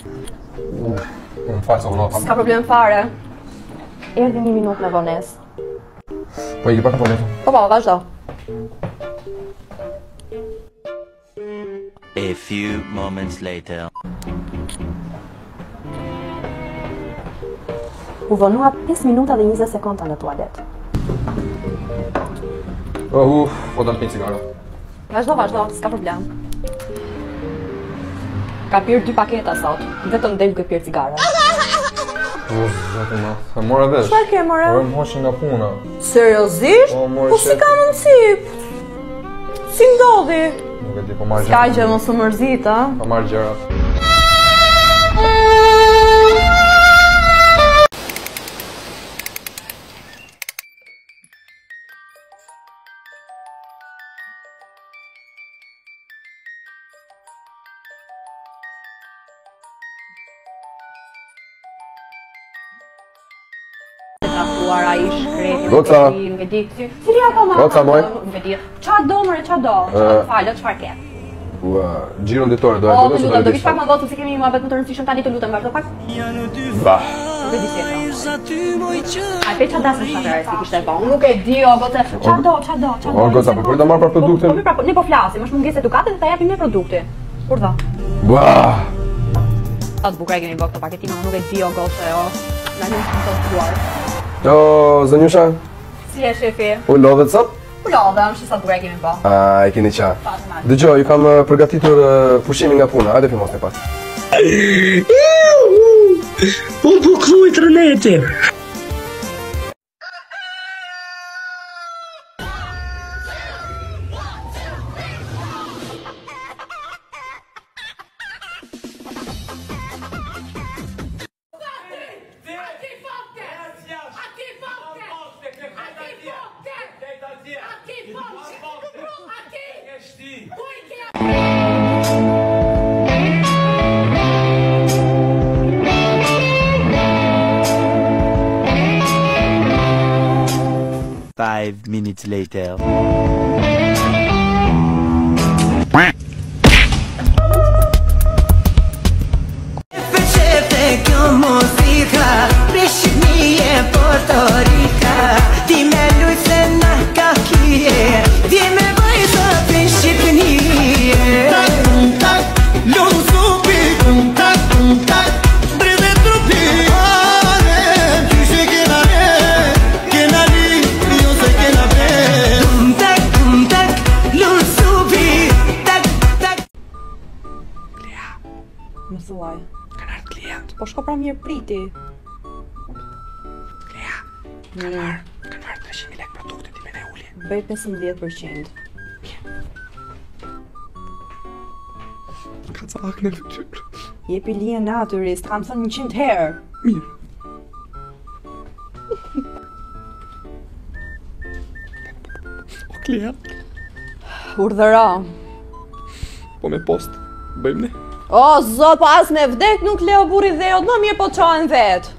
Më falë se vëllata. S'ka problem fare. Erdhi 1 minutë me vonesë. Po i ke pak vonesë? Po, vazhdo. A few moments later. U vonua 5 minuta dhe 20 sekonda në tualet. Po dal të një cigara. Vazhdo, s'ka problem. Ka pirë 2 paketa sot, vetëm del ke pirë cigara. Zotë ma, e mora vesh. Çfarë ke more? Po e më hoshin nga puna. Seriozisht? Po si ka mundësi? Si ndodhi? Nuk e di, po marrë S'ka gjërat. gjë mos u mërzit, a? Po marrë gjërat. Takuar ai shkreti. Goca. Nuk e di. Cili apo ma? Goca, moj. Nuk e di. Çfarë do more, çfarë do? Falë, çfarë ke? Gjiro nditore, do e O, të të lutem, do vish pak më votë se kemi mua vetë më të rëndësishëm tani, të lutem, vazhdo pak. Bah. Nuk e di si e ka. Ai pe çfarë dasëm shtatërë si kishte e bon. Nuk e di, o goce. Çfarë do? O, goca, po për të marrë për produktin? Ne po flasim, është mungesë edukate dhe ta japim ne produkti. Kur do? Bah. Sa të bukur e kemi bërë këto paketima, nuk e di o goce, o. Na nuk të duar. Jo, zënjusha, Si e shefi? u lodhet sot? U lodhem, shi sa të bukur e kemi bërë. E keni qa. Dëgjoj, ju kam përgatitur pushimin nga puna, hajde filmos një pas. Unë po kruj të rënete. Five minutes later. Më thuaj. Kanë ardhur klient. Po shko pra mirë priti. Lea, kanë marrë 300.000 lekë produkte ti me ne uli. Bëj 15%. Ka ca akne në fytyrë. Jepi lije natyrist, kam thënë 100 herë. Mirë. O klient, Urdhëro. po me post, bëjmë ne. O, zot, po as me vdek nuk leo burri dhejot, më mirë po qohen vetë.